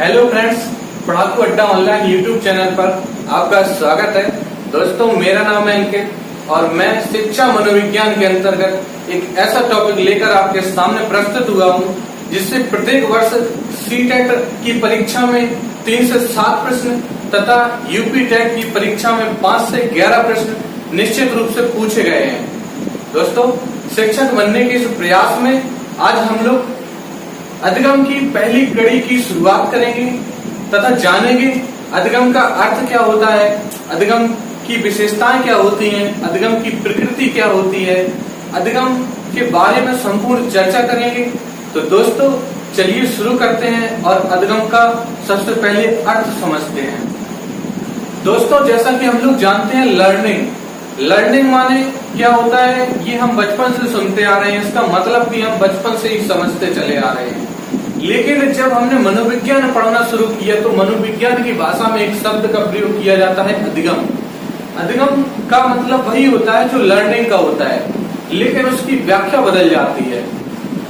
Hello friends, पढ़ाकू अड्डा online YouTube channel पर आपका स्वागत है। दोस्तों, मेरा नाम है अंकित और मैं शिक्षा मनोविज्ञान के अंतर्गत एक ऐसा टॉपिक लेकर आपके सामने प्रस्तुत हुआ हूँ जिससे प्रत्येक वर्ष सीटेट की परीक्षा में 3 से 7 प्रश्न तथा यूपी टेट की परीक्षा में 5 से 11 प्रश्न निश्चित रूप से पूछे गए हैं। दोस्तों, शिक्षक बनने के इस प्रयास में आज हम लोग अधिगम की पहली कड़ी की शुरुआत करेंगे तथा जानेंगे अधिगम का अर्थ क्या होता है, अधिगम की विशेषताएं क्या होती हैं, अधिगम की प्रकृति क्या होती है, अधिगम के बारे में संपूर्ण चर्चा करेंगे। तो दोस्तों, चलिए शुरू करते हैं और अधिगम का सबसे पहले अर्थ समझते हैं। दोस्तों, जैसा कि हम लोग जानते हैं, लर्निंग माने क्या होता है, ये हम बचपन से सुनते आ रहे हैं। इसका मतलब भी हम बचपन से ही समझते चले आ रहे हैं। लेकिन जब हमने मनोविज्ञान पढ़ना शुरू किया तो मनोविज्ञान की भाषा में एक शब्द का प्रयोग किया जाता है, अधिगम। अधिगम का मतलब वही होता है जो लर्निंग का होता है, लेकिन उसकी व्याख्या बदल जाती है।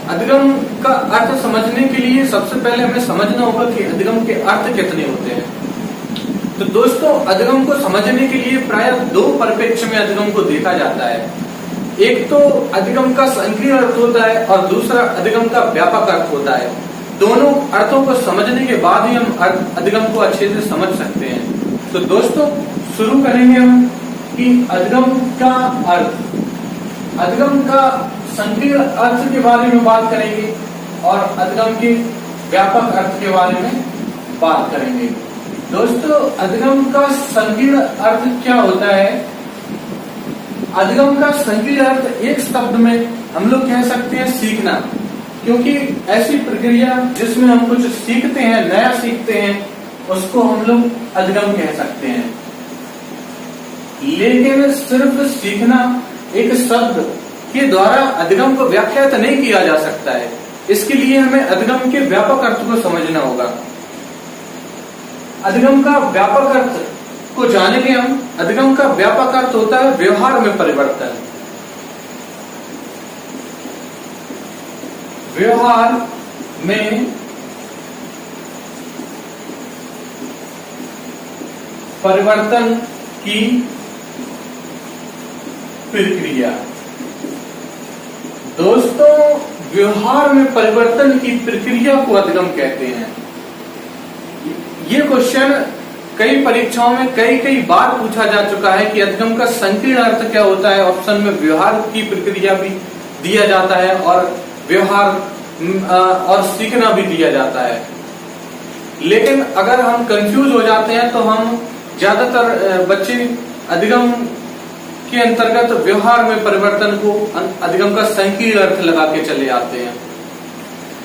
अधिगम का अर्थ समझने के लिए सबसे पहले हमें समझना होगा कि अधिगम के अर्थ कितने होते हैं। तो दोस्तों, अधिगम को समझने के लिए प्रायः 2 परिप्रेक्ष्य में अधिगम को देखा जाता है। एक तो अधिगम का संकीर्ण अर्थ होता है और दूसरा अधिगम का व्यापक अर्थ होता है। दोनों अर्थों को समझने के बाद ही हम अधिगम को अच्छे से समझ सकते हैं। तो दोस्तों, शुरू करेंगे हम कि अधिगम का अर्थ। अधिगम का संकीर्ण अर्थ के बारे में बात करेंगे और अधिगम के व्यापक अर्थ के बारे में बात करेंगे। दोस्तों, अधिगम का संकीर्ण अर्थ क्या होता है? अधिगम का संकीर्ण अर्थ एक शब्द में हम लोग कह सकते हैं सीखना, क्योंकि ऐसी प्रक्रिया जिसमें हम कुछ सीखते हैं, नया सीखते हैं, उसको हम लोग अधिगम कह सकते हैं। लेकिन सिर्फ सीखना एक शब्द के द्वारा अधिगम को व्याख्यात नहीं किया जा सकता है। इसके लिए हमें अधिगम के व्यापक अर्थ को समझना होगा। अधिगम का व्यापक अर्थ को जानेंगे हम। अधिगम का व्यापक अर्थ होता है व्यवहार में परिवर्तन। व्यवहार में परिवर्तन की प्रक्रिया। दोस्तों, व्यवहार में परिवर्तन की प्रक्रिया को अधिगम कहते हैं। ये क्वेश्चन कई परीक्षाओं में कई बार पूछा जा चुका है कि अधिगम का संकीर्ण अर्थ क्या होता है। ऑप्शन में व्यवहार की प्रक्रिया भी दिया जाता है और व्यवहार और सीखना भी दिया जाता है। लेकिन अगर हम कंफ्यूज हो जाते हैं तो हम ज्यादातर बच्चे अधिगम के अंतर्गत व्यवहार में परिवर्तन को अधिगम का संकीर्ण अर्थ लगा के चले आते हैं।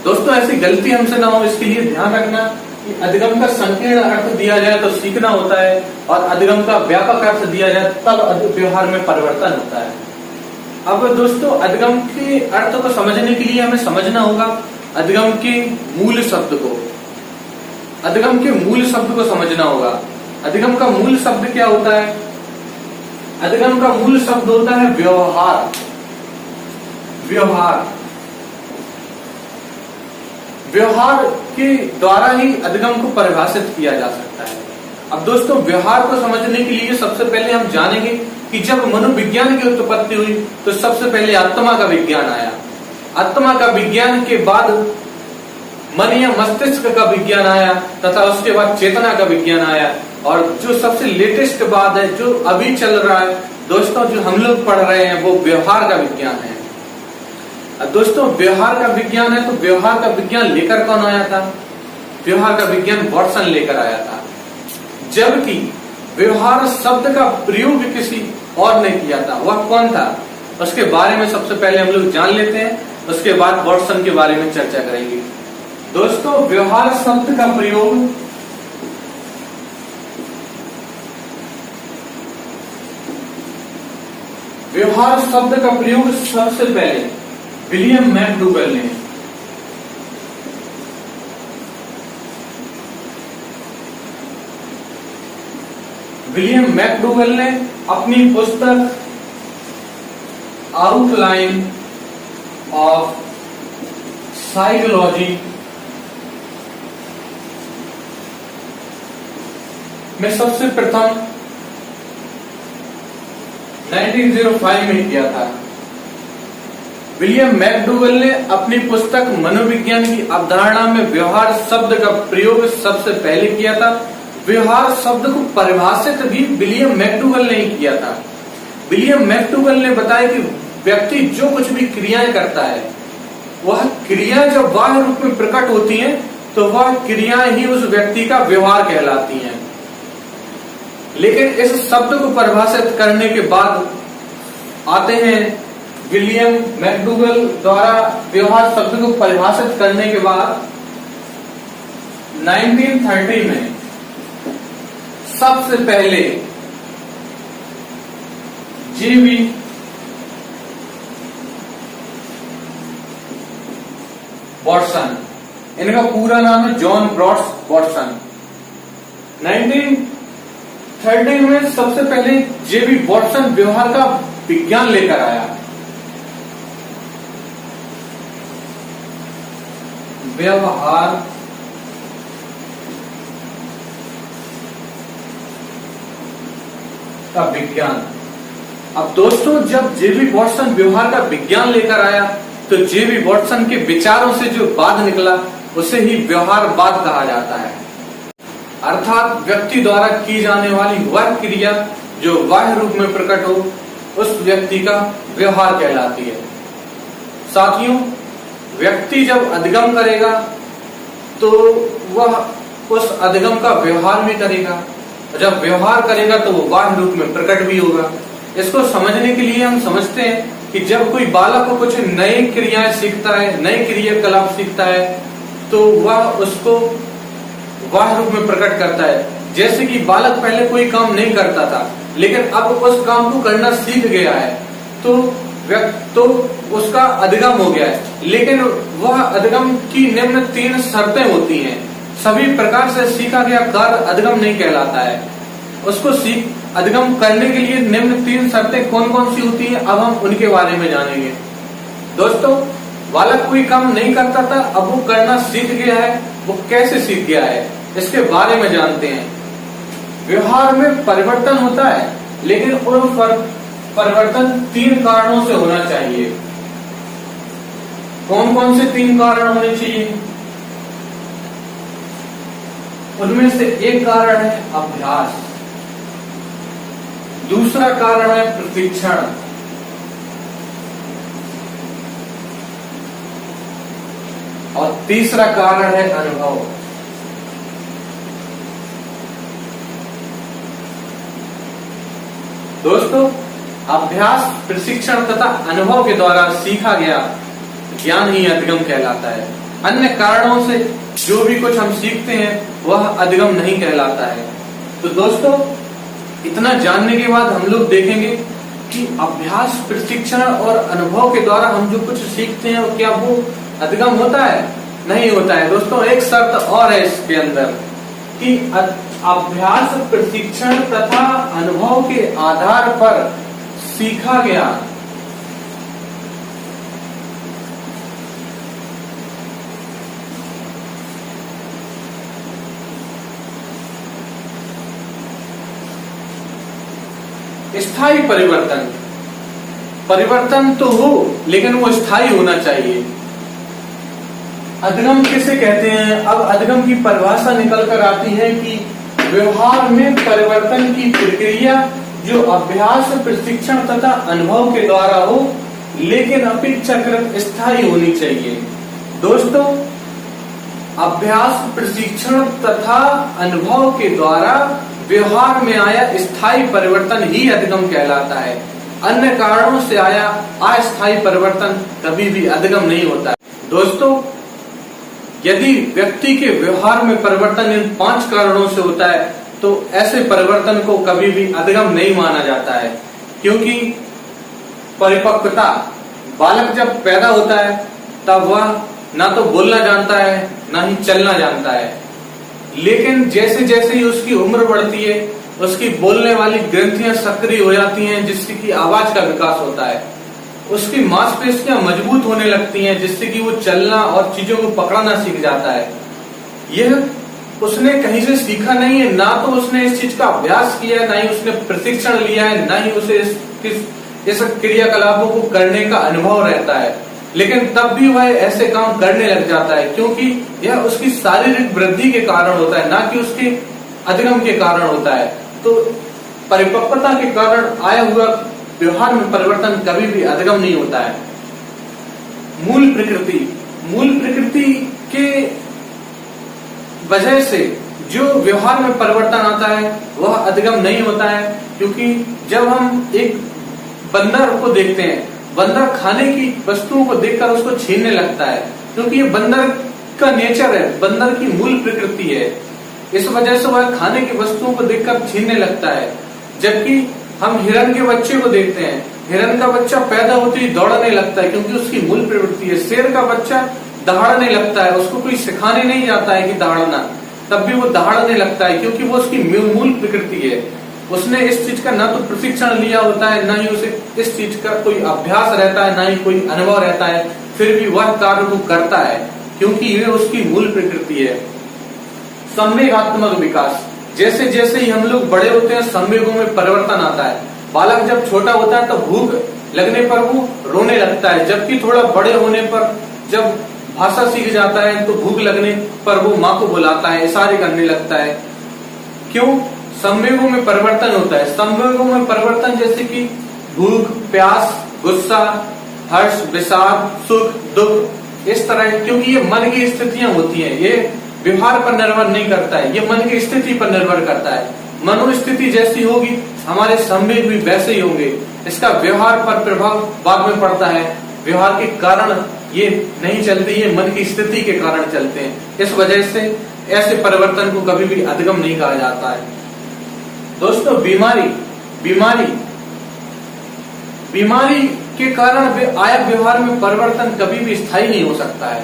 दोस्तों, ऐसी गलती हमसे ना हो, इसके लिए ध्यान रखना कि अधिगम का संकीर्ण अर्थ दिया जाए तो सीखना होता है और अधिगम का व्यापक अर्थ दिया जाए तब व्यवहार में परिवर्तन होता है। अब दोस्तों, अधिगम के अर्थ को समझने के लिए हमें समझना होगा अधिगम के मूल शब्द को। अधिगम के मूल शब्द को समझना होगा। अधिगम का मूल शब्द क्या होता है? अधिगम का मूल शब्द होता है व्यवहार। व्यवहार के द्वारा ही अधिगम को परिभाषित किया जा सकता है। अब दोस्तों, व्यवहार को समझने के लिए सबसे पहले हम जानेंगे कि जब मनोविज्ञान की उत्पत्ति हुई तो सबसे पहले आत्मा का विज्ञान आया। आत्मा का विज्ञान के बाद मन या मस्तिष्क का विज्ञान आया तथा उसके बाद चेतना का विज्ञान आया। और जो सबसे लेटेस्ट बात है, जो अभी चल रहा है दोस्तों, जो हम लोग पढ़ रहे हैं, वो व्यवहार का विज्ञान है। दोस्तों, व्यवहार का विज्ञान है तो व्यवहार का विज्ञान लेकर कौन आया था? व्यवहार का विज्ञान वाटसन लेकर आया था। जबकि व्यवहार शब्द का प्रयोग किसी और ने किया था। वह कौन था? उसके बारे में सबसे पहले हम लोग जान लेते हैं, उसके बाद वाटसन के बारे में चर्चा करेंगे। दोस्तों, व्यवहार शब्द का प्रयोग सबसे पहले विलियम मैकडूगल ने। विलियम मैकडूगल ने अपनी पुस्तक आउटलाइन ऑफ साइकोलॉजी में सबसे प्रथम 1905 में किया था। विलियम मैकडूगल ने अपनी पुस्तक मनोविज्ञान की अवधारणा में व्यवहार शब्द का प्रयोग सबसे पहले किया था। व्यवहार शब्द को परिभाषित भी विलियम मैकडूगल ने ही किया था। विलियम मैकडूगल ने बताया कि व्यक्ति जो कुछ भी क्रियाएं करता है, वह क्रिया जब बाह्य रूप में प्रकट होती हैं, तो वह क्रियाएं ही उस व्यक्ति का व्यवहार कहलाती हैं। लेकिन इस शब्द को परिभाषित करने के बाद आते हैं विलियम मैकडूगल द्वारा व्यवहार शब्द को परिभाषित करने के बाद 1930 में सबसे पहले जीवी वॉटसन, इनका पूरा नाम है जॉन ब्रॉड्स वॉटसन। 1930 में सबसे पहले जेबी वॉटसन व्यवहार का विज्ञान लेकर आया। व्यवहार का विज्ञान। अब दोस्तों, जब जेबी वॉटसन व्यवहार का विज्ञान लेकर आया, तो जेबी वॉटसन के विचारों से जो बाद निकला उसे ही व्यवहारवाद कहा जाता है। अर्थात व्यक्ति द्वारा की जाने वाली वह क्रिया जो बाह्य रूप में प्रकट हो, उस व्यक्ति का व्यवहार कहलाती है। साथियों, व्यक्ति जब अधिगम करेगा तो वह उस अधिगम का व्यवहार भी करेगा। जब व्यवहार करेगा तो वो बाह्य रूप में प्रकट भी होगा। इसको समझने के लिए हम समझते हैं कि जब कोई बालक को कुछ नई क्रियाएं सीखता है, नए क्रियाकलाप सीखता है, तो वह उसको बाह्य रूप में प्रकट करता है। जैसे कि बालक पहले कोई काम नहीं करता था, लेकिन अब उस काम को करना सीख गया है, तो उसका अधिगम हो गया है। लेकिन वह अधिगम की निम्न 3 शर्तें होती हैं। सभी प्रकार से सीखा गया कार्य अधिगम नहीं कहलाता है। उसको अधिगम करने के लिए निम्न 3 शर्तें कौन कौन सी होती हैं, अब हम उनके बारे में जानेंगे। दोस्तों, बालक कोई काम नहीं करता था, अब वो करना सीख गया है। वो कैसे सीख गया है, इसके बारे में जानते हैं। व्यवहार में परिवर्तन होता है, लेकिन उन परिवर्तन 3 कारणों से होना चाहिए। कौन कौन से 3 कारण होने चाहिए? उनमें से एक कारण है अभ्यास, दूसरा कारण है प्रशिक्षण, और तीसरा कारण है अनुभव। दोस्तों, अभ्यास, प्रशिक्षण तथा अनुभव के द्वारा सीखा गया ज्ञान ही अधिगम कहलाता है। अन्य कारणों से जो भी कुछ हम सीखते हैं वह अधिगम नहीं कहलाता है। तो दोस्तों, इतना जानने के बाद हम लोग देखेंगे कि अभ्यास, प्रशिक्षण और अनुभव के द्वारा हम जो कुछ सीखते हैं क्या वो अधिगम होता है? नहीं होता है। दोस्तों, एक शर्त और है इसके अंदर कि अभ्यास, प्रशिक्षण तथा अनुभव के आधार पर सीखा गया स्थायी परिवर्तन तो हो, लेकिन वो स्थायी होना चाहिए। अधिगम किसे कहते हैं? अब अधिगम की परिभाषा निकल कर आती है कि व्यवहार में परिवर्तन की प्रक्रिया जो अभ्यास, प्रशिक्षण तथा अनुभव के द्वारा हो, लेकिन अपेक्षाकृत स्थायी होनी चाहिए। दोस्तों, अभ्यास, प्रशिक्षण तथा अनुभव के द्वारा व्यवहार में आया स्थायी परिवर्तन ही अधिगम कहलाता है। अन्य कारणों से आया अस्थायी परिवर्तन कभी भी अधिगम नहीं होता है। दोस्तों, यदि व्यक्ति के व्यवहार में परिवर्तन इन 5 कारणों से होता है, तो ऐसे परिवर्तन को कभी भी अधिगम नहीं माना जाता है। क्योंकि परिपक्वता, बालक जब पैदा होता है तब वह ना तो बोलना जानता है, ना ही चलना जानता है। लेकिन जैसे जैसे ही उसकी उम्र बढ़ती है, उसकी बोलने वाली ग्रंथियां सक्रिय हो जाती हैं, जिससे कि आवाज का विकास होता है। उसकी मांसपेशियां मजबूत होने लगती हैं, जिससे कि वो चलना और चीजों को पकड़ना सीख जाता है। यह उसने कहीं से सीखा नहीं है, ना तो उसने इस चीज का अभ्यास किया है, ना ही उसने प्रशिक्षण लिया है, ना ही उसे इस क्रियाकलापों को करने का अनुभव रहता है, लेकिन तब भी वह ऐसे काम करने लग जाता है, क्योंकि यह उसकी शारीरिक वृद्धि के कारण होता है, ना कि उसके अधिगम के कारण होता है। तो परिपक्वता के कारण आया हुआ व्यवहार में परिवर्तन कभी भी अधिगम नहीं होता है। मूल प्रकृति के वजह से जो व्यवहार में परिवर्तन आता है वह अधिगम नहीं होता है, क्योंकि जब हम एक बंदर को देखते हैं, बंदर खाने की वस्तुओं को देखकर उसको छीनने लगता है, क्योंकि ये बंदर का नेचर है, बंदर की मूल प्रकृति है। इस वजह से वह खाने की वस्तुओं को देखकर छीनने लगता है। जबकि हम हिरण के बच्चे को देखते हैं, हिरण का बच्चा पैदा होते ही दौड़ने लगता है, क्योंकि उसकी मूल प्रवृत्ति है। शेर का बच्चा दहाड़ने लगता है, उसको कोई सिखाने नहीं जाता है कि दहाड़ना, तब भी वो दहाड़ने लगता है, क्योंकि वो उसकी मूल प्रकृति है। उसने इस चीज का ना तो प्रशिक्षण लिया होता है, ना ही उसे इस चीज का कोई अभ्यास रहता है, ना ही कोई अनुभव रहता है, फिर भी वह कार्य को करता है, क्योंकि ये उसकी मूल प्रकृति है। संवेगात्मक विकास, जैसे जैसे ही हम लोग बड़े होते हैं संवेगों में परिवर्तन आता है। बालक जब छोटा होता है तो भूख लगने पर वो रोने लगता है, जबकि थोड़ा बड़े होने पर जब भाषा सीख जाता है तो भूख लगने पर वो माँ को बुलाता है, इशारे करने लगता है। क्यों? संवेगों में परिवर्तन होता है। संवेगों में परिवर्तन जैसे कि भूख, प्यास, गुस्सा, हर्ष, विषाद, सुख, दुख, इस तरह, क्योंकि ये मन की स्थितियां होती हैं, ये व्यवहार पर निर्भर नहीं करता है, ये मन की स्थिति पर निर्भर करता है। मनोस्थिति जैसी होगी हमारे संवेग भी वैसे ही होंगे। इसका व्यवहार पर प्रभाव बाद में पड़ता है। व्यवहार के कारण ये नहीं चलते, ये मन की स्थिति के कारण चलते हैं। इस वजह से ऐसे परिवर्तन को कभी भी अधिगम नहीं कहा जाता है। दोस्तों, बीमारी के कारण आया व्यवहार में परिवर्तन कभी भी स्थायी नहीं हो सकता है,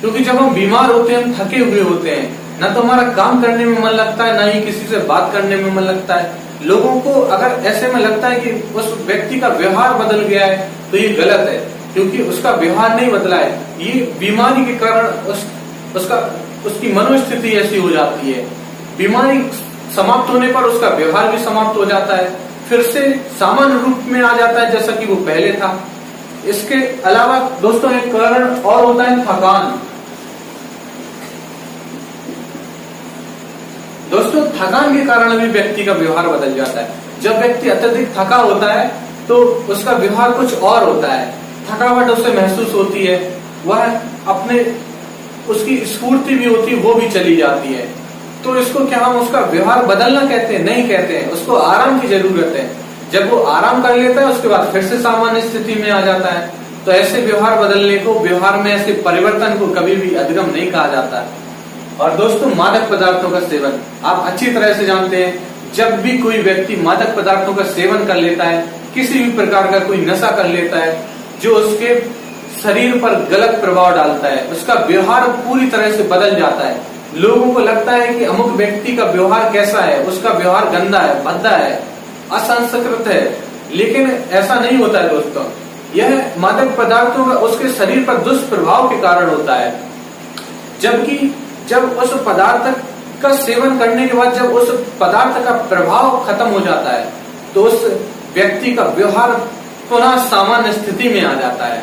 क्योंकि जब हम बीमार होते हैं, हम थके हुए होते हैं, ना तो हमारा काम करने में मन लगता है, ना ही किसी से बात करने में मन लगता है। लोगों को अगर ऐसे में लगता है कि उस व्यक्ति का व्यवहार बदल गया है तो ये गलत है, क्योंकि उसका व्यवहार नहीं बदला है। ये बीमारी के कारण उसकी मनोस्थिति ऐसी हो जाती है। बीमारी समाप्त होने पर उसका व्यवहार भी समाप्त हो जाता है, फिर से सामान्य रूप में आ जाता है जैसा कि वो पहले था। इसके अलावा दोस्तों एक कारण और होता है थकान। दोस्तों, थकान के कारण भी व्यक्ति का व्यवहार बदल जाता है। जब व्यक्ति अत्यधिक थका होता है तो उसका व्यवहार कुछ और होता है। थकावट उसे महसूस होती है, उसकी स्फूर्ति भी होती है, वो भी चली जाती है। तो इसको क्या हम उसका व्यवहार बदलना कहते हैं? नहीं कहते हैं, उसको आराम की जरूरत है। जब वो आराम कर लेता है उसके बाद फिर से सामान्य स्थिति में आ जाता है। तो ऐसे व्यवहार बदलने को, व्यवहार में ऐसे परिवर्तन को कभी भी अधिगम नहीं कहा जाता है। और दोस्तों, मादक पदार्थों का सेवन, आप अच्छी तरह से जानते हैं, जब भी कोई व्यक्ति मादक पदार्थों का सेवन कर लेता है, किसी भी प्रकार का कोई नशा कर लेता है जो उसके शरीर पर गलत प्रभाव डालता है, उसका व्यवहार पूरी तरह से बदल जाता है। लोगों को लगता है कि अमुक व्यक्ति का व्यवहार कैसा है, उसका व्यवहार गंदा है, भद्दा है, असंस्कृत है, लेकिन ऐसा नहीं होता है दोस्तों। यह मादक पदार्थों का उसके शरीर पर दुष्प्रभाव के कारण होता है। जबकि जब उस पदार्थ का सेवन करने के बाद जब उस पदार्थ का प्रभाव खत्म हो जाता है तो उस व्यक्ति का व्यवहार पुनः सामान्य स्थिति में आ जाता है।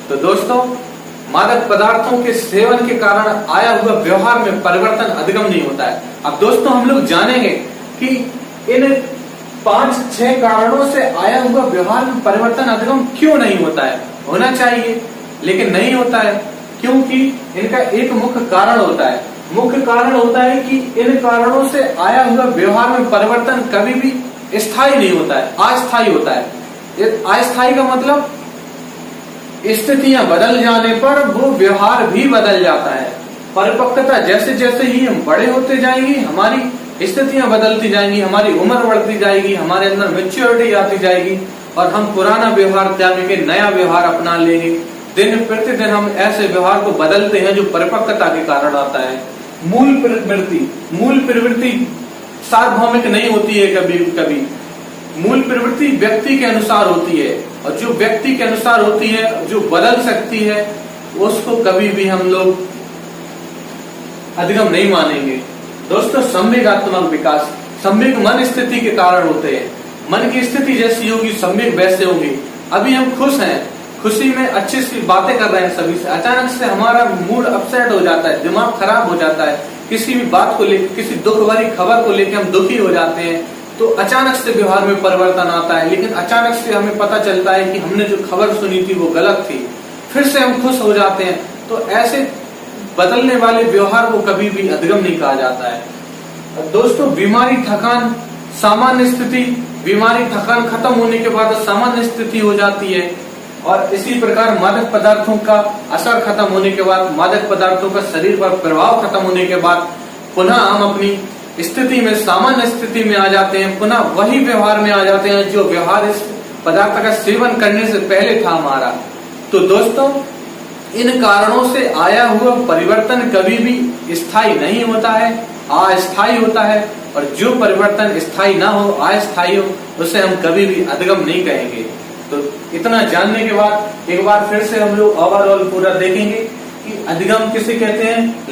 तो दोस्तों, मादक पदार्थों के सेवन के कारण आया हुआ व्यवहार में परिवर्तन अधिगम नहीं होता है। अब दोस्तों, हम लोग जानेंगे कि इन 5-6 कारणों से आया हुआ व्यवहार में परिवर्तन अधिगम क्यों नहीं होता है। होना चाहिए लेकिन नहीं होता है, क्योंकि इनका एक मुख्य कारण होता है। मुख्य कारण होता है कि इन कारणों से आया हुआ व्यवहार में परिवर्तन कभी भी स्थायी नहीं होता है, अस्थायी होता है। अस्थायी का मतलब स्थितियां बदल जाने पर वो व्यवहार भी बदल जाता है। परिपक्वता, जैसे जैसे ही हम बड़े होते जाएंगे, हमारी स्थितियां बदलती जाएंगी, हमारी उम्र बढ़ती जाएगी, हमारे अंदर मैच्योरिटी आती जाएगी और हम पुराना व्यवहार त्याग के नया व्यवहार अपना लेंगे। दिन प्रतिदिन हम ऐसे व्यवहार को बदलते हैं जो परिपक्वता के कारण आता है। मूल प्रवृत्ति सार्वभौमिक नहीं होती है। कभी कभी मूल प्रवृत्ति व्यक्ति के अनुसार होती है, और जो व्यक्ति के अनुसार होती है, जो बदल सकती है, उसको कभी भी हम लोग अधिगम नहीं मानेंगे। दोस्तों संवेगात्मक विकास संवेग मन स्थिति के कारण होते हैं। मन की स्थिति जैसी होगी संवेग वैसे होगी। अभी हम खुश हैं, खुशी में अच्छी सी बातें कर रहे हैं सभी से, अचानक से हमारा मूड अपसेट हो जाता है, दिमाग खराब हो जाता है, किसी भी बात को लेकर, किसी दुख भरी खबर को लेकर हम दुखी हो जाते हैं, तो अचानक से व्यवहार में परिवर्तन आता है। लेकिन अचानक से हमें पता चलता है कि हमने जो खबर सुनी थी वो गलत थी, फिर से हम खुश हो जाते हैं। तो ऐसे बदलने वाले व्यवहार को कभी भी अधिगम नहीं कहा जाता है। दोस्तों बीमारी थकान सामान्य स्थिति, बीमारी थकान खत्म होने के बाद सामान्य स्थिति हो जाती है। और इसी प्रकार मादक पदार्थों का असर खत्म होने के बाद, मादक पदार्थों का शरीर पर प्रभाव खत्म होने के बाद पुनः हम अपनी स्थिति में, सामान्य स्थिति में आ जाते हैं, पुनः वही व्यवहार में आ जाते हैं जो व्यवहार इस पदार्थ का सेवन करने से पहले था हमारा। तो दोस्तों इन कारणों से आया हुआ परिवर्तन कभी भी स्थायी नहीं होता है, अस्थायी होता है। और जो परिवर्तन स्थायी ना हो, अस्थायी हो, उसे हम कभी भी अधिगम नहीं कहेंगे। तो इतना जानने के बाद एक बार फिर से हम लोग ओवरऑल पूरा देखेंगे कि अधिगम किसे कहते हैं।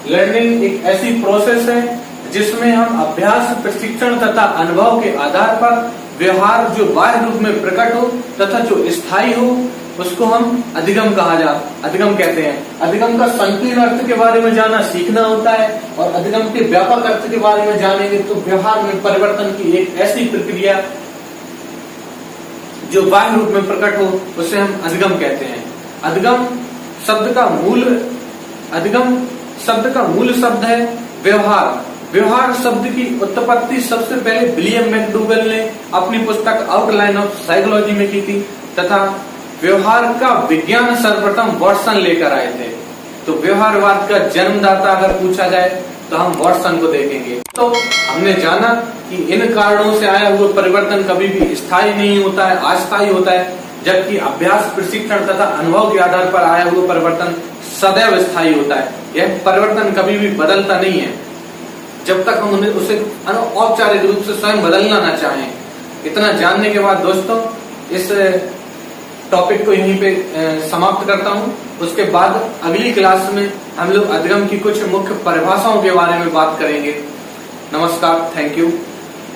लर्निंग एक ऐसी प्रोसेस है जिसमें हम अभ्यास, प्रशिक्षण तथा अनुभव के आधार पर व्यवहार जो बाह्य रूप में प्रकट हो तथा जो स्थायी हो उसको हम अधिगम अधिगम कहते हैं। अधिगम का संकीर्ण अर्थ के बारे में जानना सीखना होता है, और अधिगम के व्यापक अर्थ के बारे में जानेंगे तो व्यवहार में परिवर्तन की एक ऐसी प्रक्रिया जो बाह्य रूप में प्रकट हो उसे हम अधिगम कहते हैं। अधिगम शब्द का मूल शब्द है व्यवहार। व्यवहार शब्द की उत्पत्ति सबसे पहले विलियम मैकडूगल ने अपनी पुस्तक आउटलाइन ऑफ साइकोलॉजी में की थी, तथा व्यवहार का विज्ञान सर्वप्रथम वॉटसन लेकर आए थे। तो व्यवहारवाद का जन्मदाता अगर पूछा जाए तो हम वॉटसन को देखेंगे। तो हमने जाना कि इन कारणों से आया हुआ परिवर्तन कभी भी स्थायी नहीं होता है, अस्थायी होता है, जबकि अभ्यास, प्रशिक्षण तथा अनुभव के आधार पर आया हुआ परिवर्तन सदैव स्थायी होता है। यह परिवर्तन कभी भी बदलता नहीं है जब तक हम उसे औपचारिक रूप से स्वयं बदलना ना चाहें। इतना जानने के बाद दोस्तों इस टॉपिक को यहीं पे समाप्त करता हूं। उसके बाद अगली क्लास में हम लोग अधिगम की कुछ मुख्य परिभाषाओं के बारे में बात करेंगे। नमस्कार, थैंक यू।